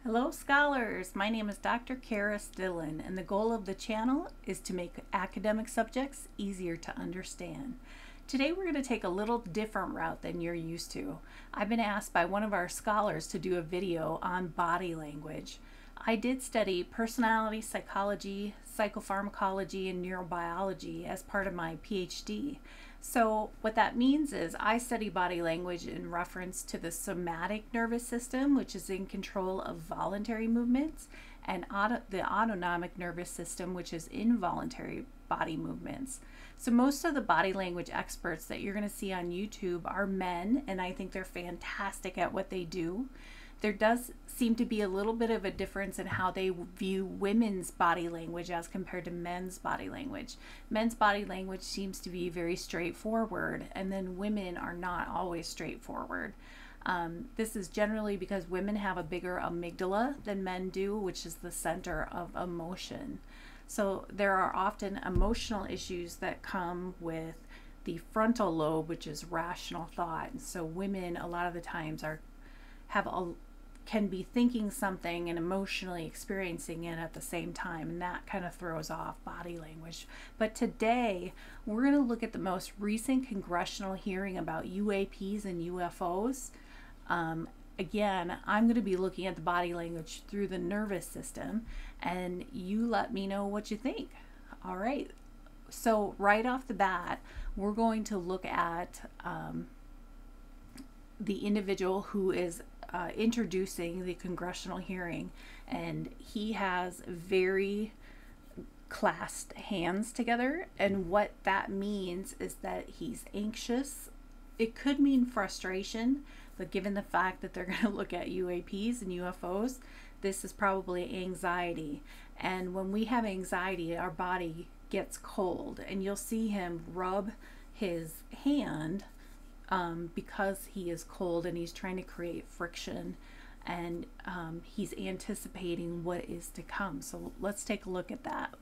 Hello scholars, my name is Dr. Kara Dillon and the goal of the channel is to make academic subjects easier to understand. Today we're going to take a little different route than you're used to. I've been asked by one of our scholars to do a video on body language. I did study personality psychology, psychopharmacology, and neurobiology as part of my PhD. So what that means is I study body language in reference to the somatic nervous system, which is in control of voluntary movements, and the autonomic nervous system, which is involuntary body movements. So most of the body language experts that you're going to see on YouTube are men, and I think they're fantastic at what they do. There does seem to be a little bit of a difference in how they view women's body language as compared to men's body language. Men's body language seems to be very straightforward, and then women are not always straightforward. This is generally because women have a bigger amygdala than men do, which is the center of emotion. So there are often emotional issues that come with the frontal lobe, which is rational thought. So women a lot of the times can be thinking something and emotionally experiencing it at the same time, and that kind of throws off body language. But today we're going to look at the most recent congressional hearing about UAPs and UFOs. Again, I'm going to be looking at the body language through the nervous system, and you let me know what you think. All right, so right off the bat, we're going to look at the individual who is introducing the congressional hearing, and he has very clasped hands together, and what that means is that he's anxious. It could mean frustration, but given the fact that they're going to look at UAPs and UFOs, this is probably anxiety. And when we have anxiety, our body gets cold, and you'll see him rub his hand because he is cold, and he's trying to create friction, and he's anticipating what is to come. So let's take a look at that.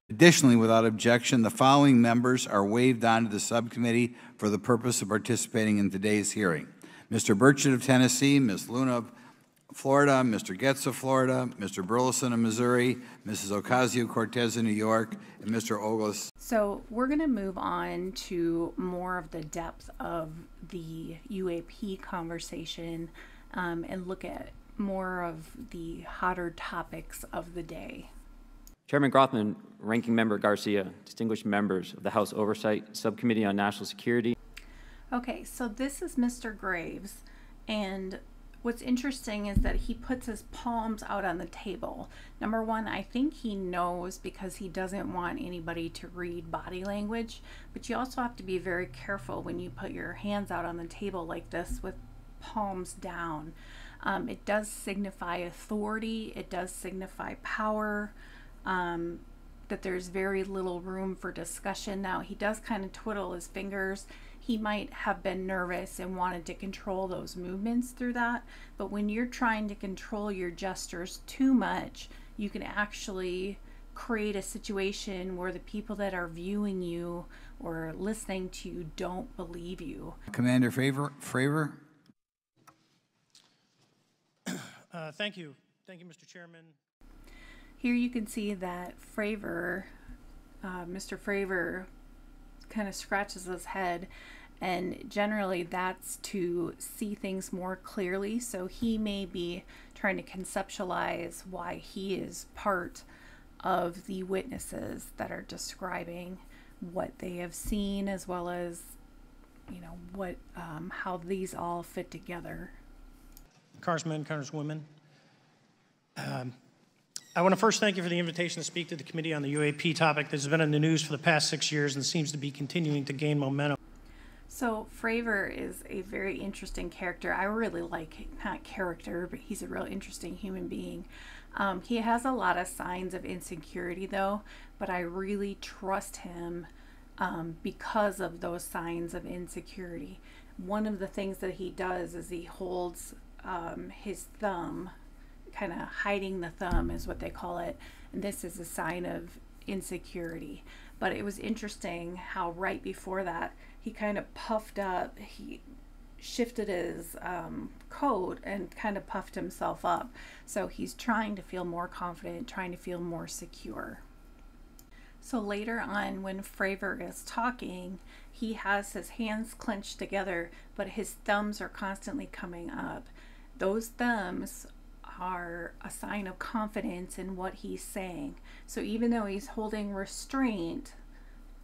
Additionally, without objection, the following members are waived onto the subcommittee for the purpose of participating in today's hearing: Mr. Burchett of Tennessee, Ms. Luna of Florida, Mr. Getz of Florida, Mr. Burleson of Missouri, Mrs. Ocasio-Cortez of New York, and Mr. Ogles. So we're going to move on to more of the depth of the UAP conversation and look at more of the hotter topics of the day. Chairman Grothman, Ranking Member Garcia, distinguished members of the House Oversight Subcommittee on National Security. Okay, so this is Mr. Graves, and what's interesting is that he puts his palms out on the table. Number one, I think he knows because he doesn't want anybody to read body language, but you also have to be very careful when you put your hands out on the table like this with palms down. It does signify authority, it does signify power, that there's very little room for discussion. Now, he does kind of twiddle his fingers. He might have been nervous and wanted to control those movements through that, but when you're trying to control your gestures too much, you can actually create a situation where the people that are viewing you or listening to you don't believe you. Commander Fravor. Thank you. Thank you, Mr. Chairman. Here you can see that Mr. Fravor kind of scratches his head, and generally that's to see things more clearly. So he may be trying to conceptualize why he is part of the witnesses that are describing what they have seen, as well as, you know, what how these all fit together. Congressmen, Congresswomen, I want to first thank you for the invitation to speak to the committee on the UAP topic that has been in the news for the past 6 years and seems to be continuing to gain momentum. So Fravor is a very interesting character. I really like, not character, but he's a real interesting human being. He has a lot of signs of insecurity though, but I really trust him because of those signs of insecurity. One of the things that he does is he holds his thumb, kind of hiding the thumb is what they call it, and this is a sign of insecurity. But it was interesting how right before that he kind of puffed up, he shifted his coat and kind of puffed himself up. So he's trying to feel more confident, trying to feel more secure. So later on, when Fraser is talking, he has his hands clenched together, but his thumbs are constantly coming up. Those thumbs are a sign of confidence in what he's saying. So even though he's holding restraint,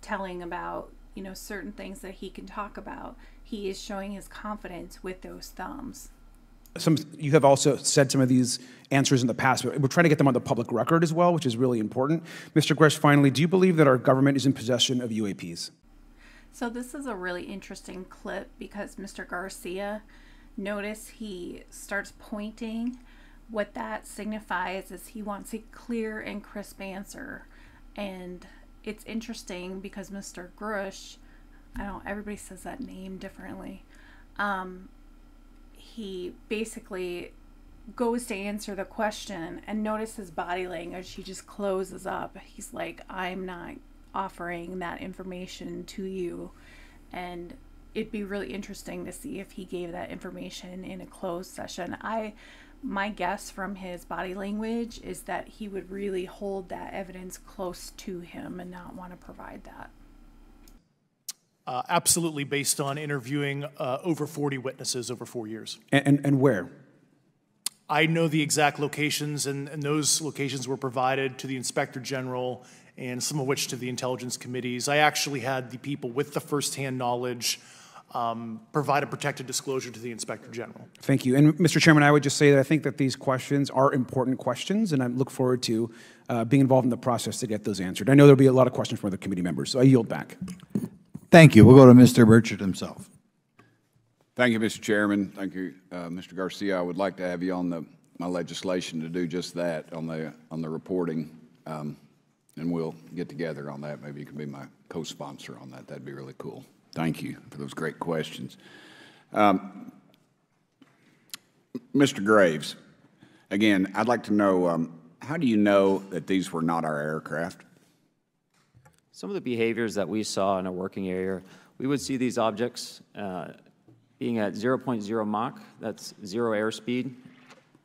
telling about, you know, certain things that he can talk about, he is showing his confidence with those thumbs. You have also said some of these answers in the past, but we're trying to get them on the public record as well, which is really important. Mr. Grush, finally, do you believe that our government is in possession of UAPs? So this is a really interesting clip because Mr. Garcia, notice he starts pointing. What that signifies is he wants a clear and crisp answer. And it's interesting because Mr. Grush, everybody says that name differently. He basically goes to answer the question, and notice his body language. He just closes up. He's like, I'm not offering that information to you. And it'd be really interesting to see if he gave that information in a closed session. My guess from his body language is that he would really hold that evidence close to him and not want to provide that. Absolutely, based on interviewing over 40 witnesses over 4 years. And where? I know the exact locations, and those locations were provided to the Inspector General and some of which to the intelligence committees. I actually had the people with the firsthand knowledge provide a protected disclosure to the Inspector General. Thank you. And Mr. Chairman, I would just say that I think that these questions are important questions, and I look forward to being involved in the process to get those answered. I know there'll be a lot of questions from other committee members, so I yield back. Thank you. We'll go to Mr. Burchett himself. Thank you, Mr. Chairman. Thank you, Mr. Garcia. I would like to have you on my legislation to do just that on the reporting, and we'll get together on that. Maybe you can be my co-sponsor on that. That'd be really cool. Thank you for those great questions. Mr. Graves, again, I'd like to know, how do you know that these were not our aircraft? Some of the behaviors that we saw in a working area, we would see these objects being at 0.0 Mach, that's 0 airspeed,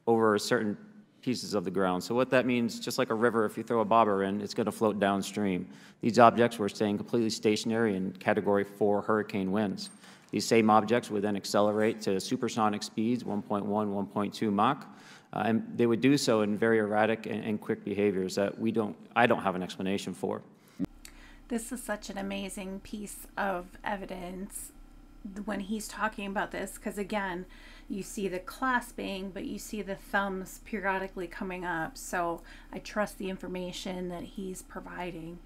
over certain pieces of the ground. So what that means, just like a river, if you throw a bobber in, it's going to float downstream. These objects were staying completely stationary in Category 4 hurricane winds. These same objects would then accelerate to supersonic speeds, 1.1, 1.2 Mach, and they would do so in very erratic and quick behaviors that I don't have an explanation for. This is such an amazing piece of evidence when he's talking about this, because again, you see the clasping, but you see the thumbs periodically coming up. So I trust the information that he's providing.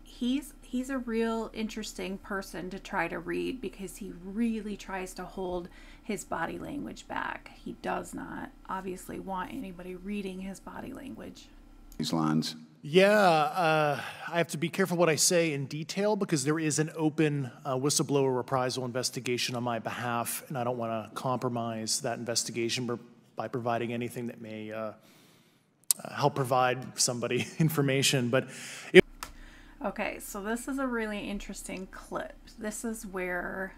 He's a real interesting person to try to read because he really tries to hold his body language back. He does not obviously want anybody reading his body language. These lines. Yeah, I have to be careful what I say in detail because there is an open whistleblower reprisal investigation on my behalf, and I don't want to compromise that investigation by providing anything that may help provide somebody information. But okay, so this is a really interesting clip. This is where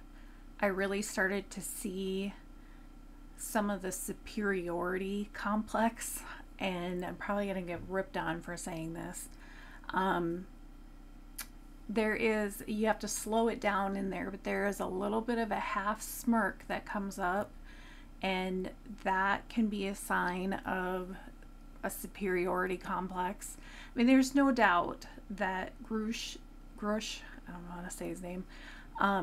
I really started to see some of the superiority complex, and I'm probably going to get ripped on for saying this. You have to slow it down in there, but there is a little bit of a half smirk that comes up, and that can be a sign of a superiority complex. I mean, there's no doubt that Grush, I don't know how to say his name,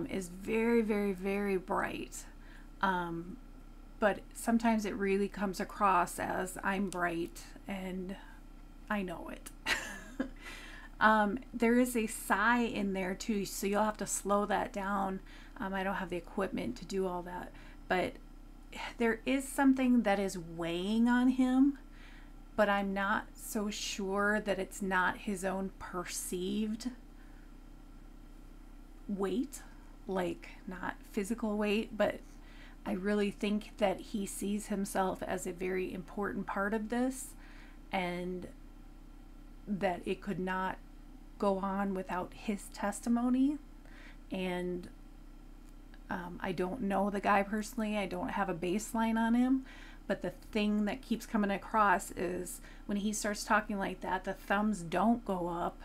is very, very, very bright. But sometimes it really comes across as I'm bright and I know it. There is a sigh in there too, so you'll have to slow that down. I don't have the equipment to do all that, but there is something that is weighing on him, but I'm not so sure that it's not his own perceived weight, like not physical weight, but I really think that he sees himself as a very important part of this, and that it could not go on without his testimony. And I don't know the guy personally. I don't have a baseline on him. But the thing that keeps coming across is when he starts talking like that, the thumbs don't go up.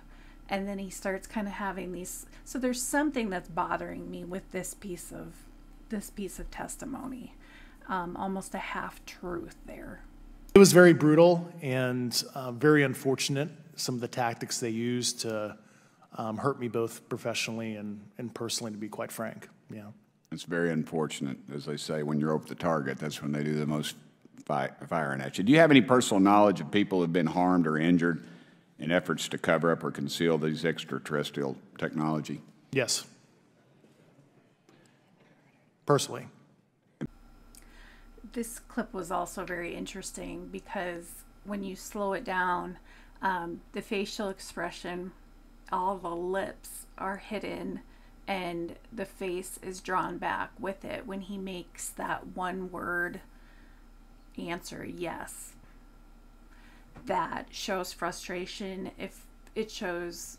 And then he starts kind of having these. So there's something that's bothering me with this piece of testimony. Almost a half-truth there. It was very brutal and very unfortunate, some of the tactics they used to hurt me both professionally and personally, to be quite frank. Yeah. It's very unfortunate, as they say, when you're over the target, that's when they do the most firing at you. Do you have any personal knowledge of people who have been harmed or injured in efforts to cover up or conceal these extraterrestrial technology? Yes. Personally. This clip was also very interesting because when you slow it down, the facial expression, all the lips are hidden and the face is drawn back with it when he makes that one word answer, yes. That shows frustration. If it shows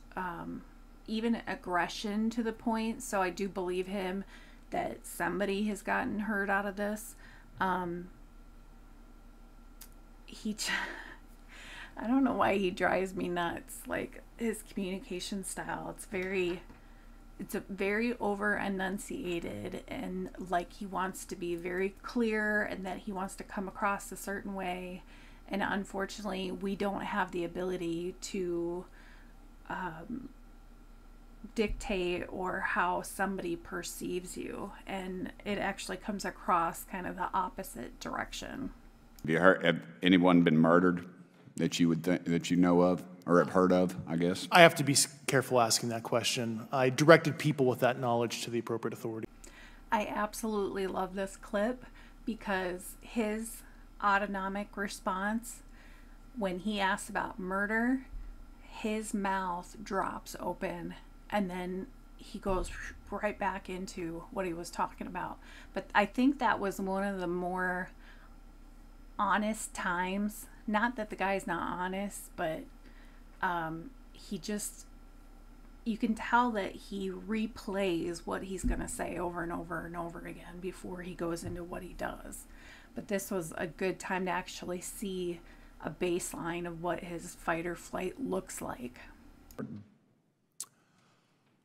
even aggression to the point, so I do believe him that somebody has gotten hurt out of this. I don't know why he drives me nuts. Like, his communication style, it's a very over enunciated, and like he wants to be very clear and that he wants to come across a certain way. And unfortunately, we don't have the ability to dictate or how somebody perceives you, and it actually comes across kind of the opposite direction. Have anyone been murdered that you would think, that you know of or have heard of, I guess? I have to be careful asking that question. I directed people with that knowledge to the appropriate authority. I absolutely love this clip because his autonomic response when he asks about murder, his mouth drops open and then he goes right back into what he was talking about. But I think that was one of the more honest times. Not that the guy's not honest, but he just, you can tell that he replays what he's going to say over and over and over again before he goes into what he does. But this was a good time to actually see a baseline of what his fight or flight looks like.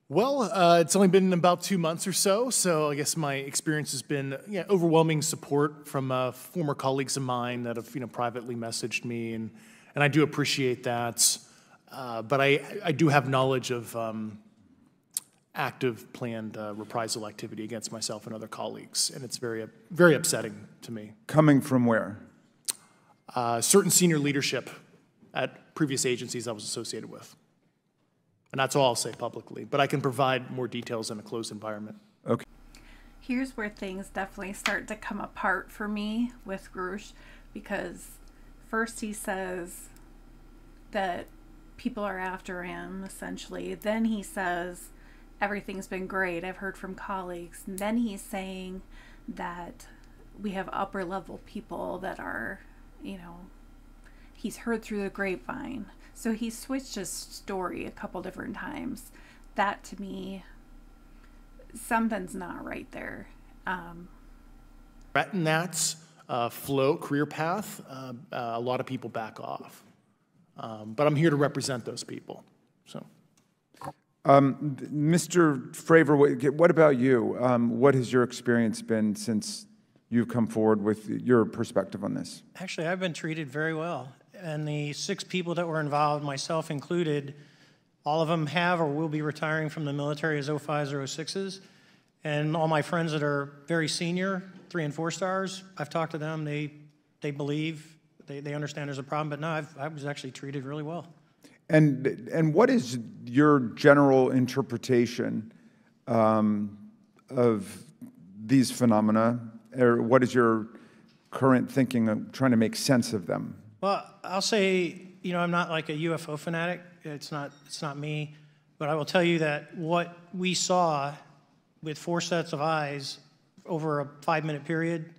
Well, it's only been about 2 months or so, so I guess my experience has been overwhelming support from former colleagues of mine that have privately messaged me, and I do appreciate that. But I do have knowledge of active planned reprisal activity against myself and other colleagues, and it's very, very upsetting to me. Coming from where? Certain senior leadership at previous agencies I was associated with. And that's all I'll say publicly, but I can provide more details in a closed environment. Okay. Here's where things definitely start to come apart for me with Grush, because first he says that people are after him, essentially. Then he says everything's been great, I've heard from colleagues. And then he's saying that we have upper level people that are, he's heard through the grapevine. So he switched his story a couple different times. That, to me, something's not right there. Threaten that flow, career path, a lot of people back off. But I'm here to represent those people. So, Mr. Fraser, what about you? What has your experience been since you've come forward with your perspective on this? Actually, I've been treated very well. And the 6 people that were involved, myself included, all of them have or will be retiring from the military as 05s or 06s. And all my friends that are very senior, 3 and 4 stars, I've talked to them. They believe, they understand there's a problem. But no, I was actually treated really well. And what is your general interpretation of these phenomena? Or what is your current thinking of trying to make sense of them? Well, I'll say, I'm not like a UFO fanatic. It's not me. But I will tell you that what we saw with 4 sets of eyes over a 5-minute period,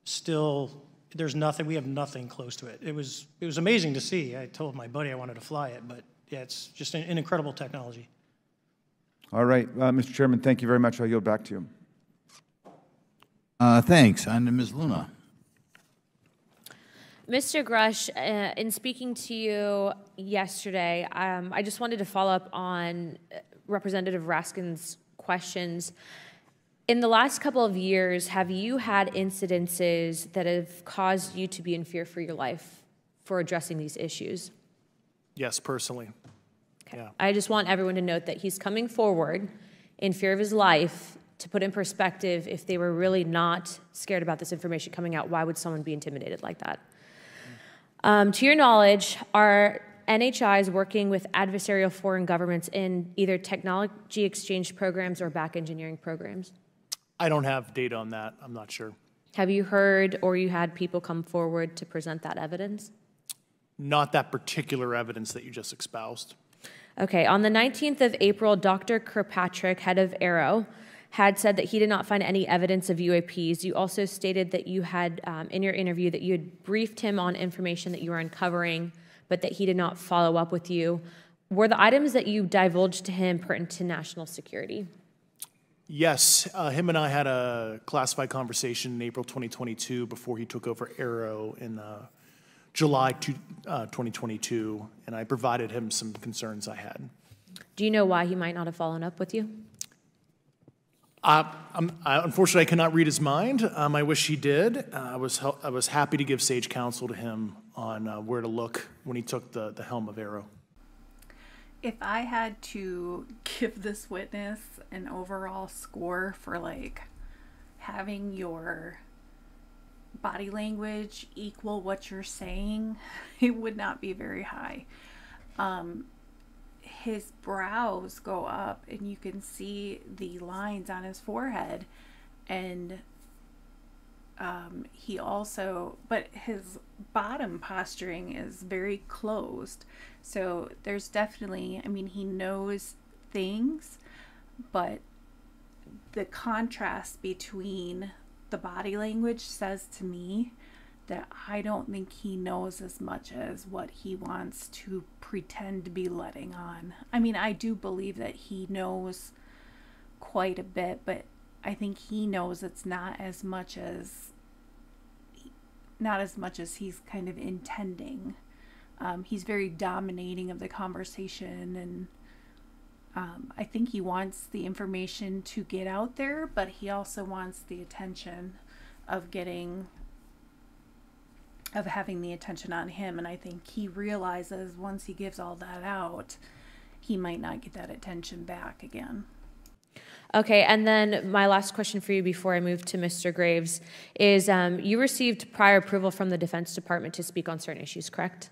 still, there's nothing, we have nothing close to it. It was amazing to see. I told my buddy I wanted to fly it, but yeah, it's just an incredible technology. All right, Mr. Chairman, thank you very much. I'll yield back to you. Thanks. On to Ms. Luna. Mr. Grush, in speaking to you yesterday, I just wanted to follow up on Representative Raskin's questions. In the last couple of years, have you had incidences that have caused you to be in fear for your life for addressing these issues? Yes, personally. Okay. Yeah. I just want everyone to note that he's coming forward in fear of his life. To put in perspective, if they were really not scared about this information coming out, why would someone be intimidated like that? To your knowledge, are NHIs working with adversarial foreign governments in either technology exchange programs or back engineering programs? I don't have data on that. I'm not sure. Have you heard or you had people come forward to present that evidence? Not that particular evidence that you just espoused. Okay, on the 19th of April, Dr. Kirkpatrick, head of AARO, had said that he did not find any evidence of UAPs. You also stated that you had, in your interview, that you had briefed him on information that you were uncovering, but that he did not follow up with you. Were the items that you divulged to him pertinent to national security? Yes, him and I had a classified conversation in April 2022 before he took over AARO in July 2022, and I provided him some concerns I had. Do you know why he might not have followed up with you? Unfortunately, I cannot read his mind. I wish he did. I was happy to give sage counsel to him on where to look when he took the helm of AARO. If I had to give this witness an overall score for like having your body language equal what you're saying, it would not be very high. His brows go up and you can see the lines on his forehead, and but his bottom posturing is very closed. So there's definitely, I mean, he knows things, but the contrast between the body language says to me that I don't think he knows as much as what he wants to pretend to be letting on. I mean, I do believe that he knows quite a bit, but I think he knows it's not as much as he's kind of intending. He's very dominating of the conversation, and I think he wants the information to get out there, but he also wants the attention of having the attention on him. And I think he realizes once he gives all that out, he might not get that attention back again. Okay, and then my last question for you before I move to Mr. Graves is you received prior approval from the Defense Department to speak on certain issues, correct?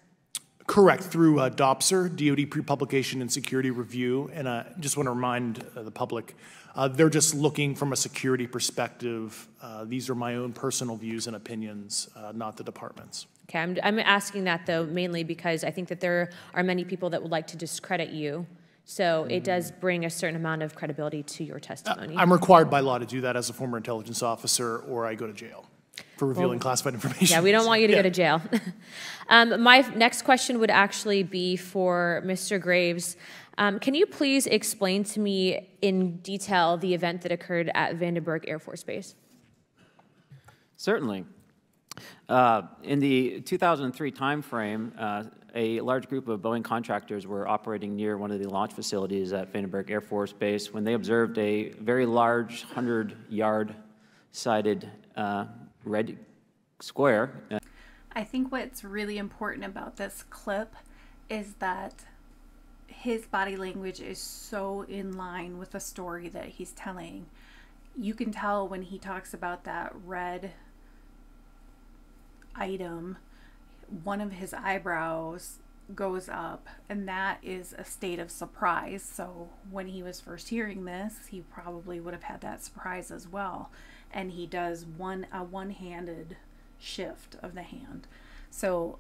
Correct, through DOPSR, DoD Pre-Publication and Security Review, and I just want to remind the public, they're just looking from a security perspective. These are my own personal views and opinions, not the department's. Okay, I'm asking that, though, mainly because I think that there are many people that would like to discredit you, so it does bring a certain amount of credibility to your testimony. I'm required by law to do that as a former intelligence officer, or I go to jail for revealing classified information. Yeah, we don't want you to go to jail. My next question would actually be for Mr. Graves. Can you please explain to me in detail the event that occurred at Vandenberg Air Force Base? Certainly. In the 2003 timeframe, a large group of Boeing contractors were operating near one of the launch facilities at Vandenberg Air Force Base when they observed a very large 100-yard sided red square. I think what's really important about this clip is that his body language is so in line with the story that he's telling. You can tell when he talks about that red item, one of his eyebrows goes up, and that is a state of surprise. So when he was first hearing this, he probably would have had that surprise as well. And he does a one-handed shift of the hand. So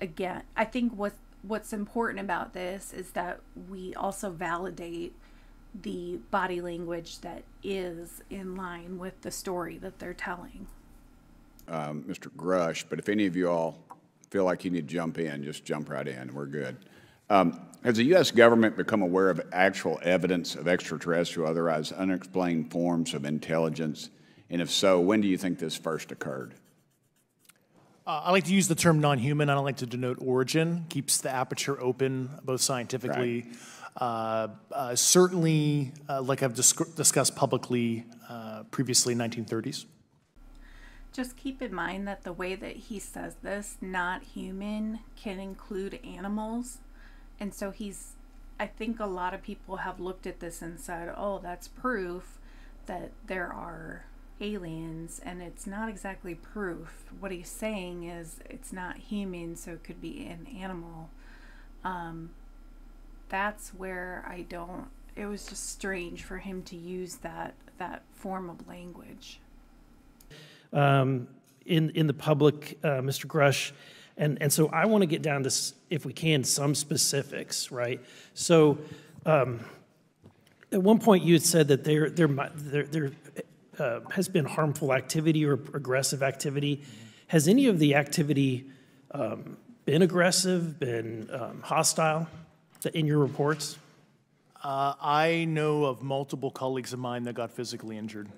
again, I think what's important about this is that we also validate the body language that is in line with the story that they're telling. Mr. Grush, but if any of you all feel like you need to jump in, just jump right in. We're good. Has the U.S. government become aware of actual evidence of extraterrestrial, otherwise unexplained forms of intelligence And if so, when do you think this first occurred? I like to use the term non-human. I don't like to denote origin. Keeps the aperture open, both scientifically. Certainly, like I've discussed publicly previously, 1930s. Just keep in mind that the way that he says this, not human, can include animals. And so I think a lot of people have looked at this and said, oh, that's proof that there are aliens, and it's not exactly proof. What he's saying is it's not human, so it could be an animal. That's where it was just strange for him to use that form of language. In the public, Mr. Grush, and so I want to get down to, if we can, some specifics, right? So at one point you had said that there has been harmful activity or aggressive activity. Has any of the activity been aggressive, been hostile in your reports? I know of multiple colleagues of mine that got physically injured.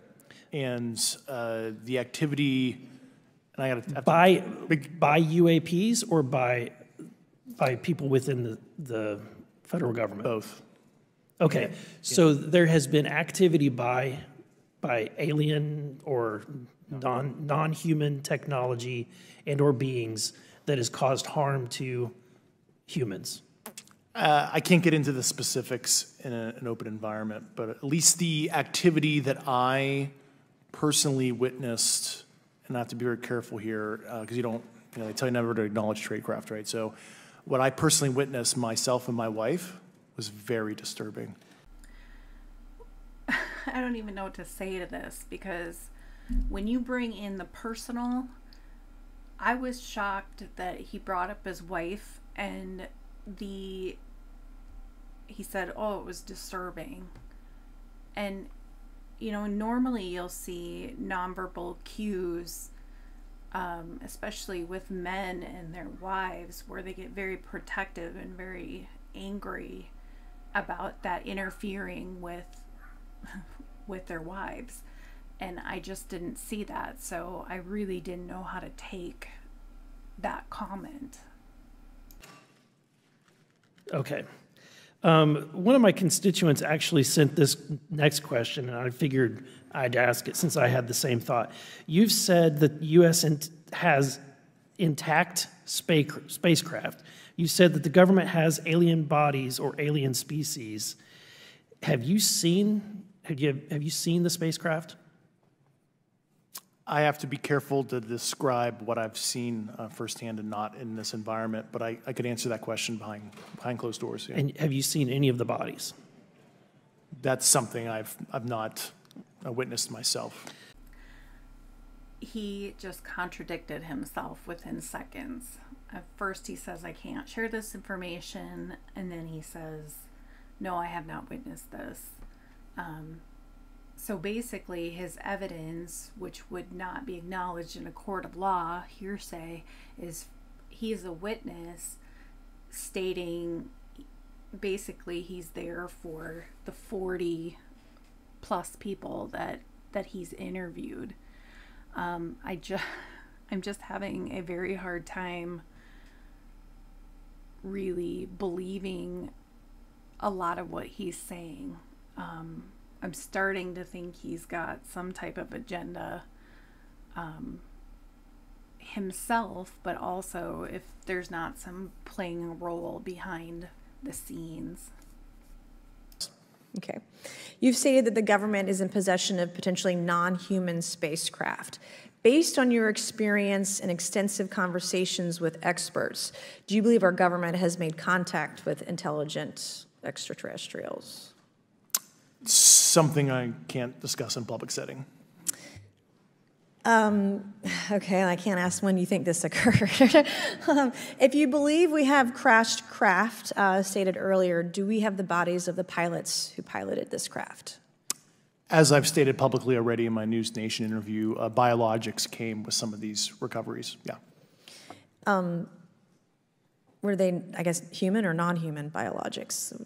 And the activity, and I got by UAPs or by people within the federal government? Both. Okay, so there has been activity by alien or non-human technology and or beings that has caused harm to humans. I can't get into the specifics in an open environment, but at least the activity that I personally witnessed, and I have to be very careful here because they tell you never to acknowledge tradecraft, right? So what I personally witnessed myself and my wife was very disturbing. I don't even know what to say to this, because when you bring in the personal, I was shocked that he brought up his wife, and he said, oh, it was disturbing. And normally you'll see nonverbal cues, especially with men and their wives, where they get very protective and very angry about that interfering with their wives. And I just didn't see that, so I really didn't know how to take that comment. Okay. One of my constituents actually sent this next question, and I figured I'd ask it since I had the same thought. You've said that the U.S. has intact spacecraft. You said that the government has alien bodies or alien species. Have you seen the spacecraft? I have to be careful to describe what I've seen firsthand and not in this environment, but I could answer that question behind closed doors. Yeah. And have you seen any of the bodies? That's something I've not witnessed myself. He just contradicted himself within seconds. At first he says, I can't share this information, and then he says, no, I have not witnessed this. So basically his evidence, which would not be acknowledged in a court of law, hearsay, is he's a witness stating basically he's there for the 40 plus people that he's interviewed. I'm just having a very hard time really believing a lot of what he's saying. I'm starting to think he's got some type of agenda himself, but also if there's not some playing a role behind the scenes. Okay. You've stated that the government is in possession of potentially non-human spacecraft. Based on your experience and extensive conversations with experts, do you believe our government has made contact with intelligent extraterrestrials? Something I can't discuss in public setting. Okay, I can't ask when you think this occurred. If you believe we have crashed craft, stated earlier, do we have the bodies of the pilots who piloted this craft? As I've stated publicly already in my News Nation interview, biologics came with some of these recoveries, yeah. Were they, I guess, human or non-human biologics?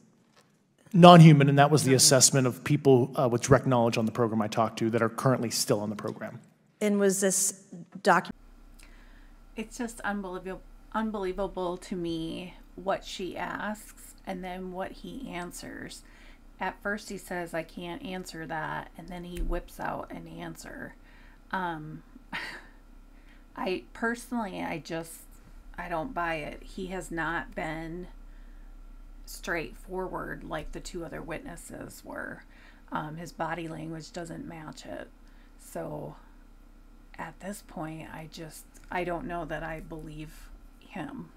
Non-human, and that was the assessment of people with direct knowledge on the program I talked to that are currently still on the program. And was this document? It's just unbelievable to me what she asks and then what he answers. At first he says, I can't answer that, and then he whips out an answer. I personally, I don't buy it. He has not been straightforward like the two other witnesses were. His body language doesn't match it. So at this point, I don't know that I believe him.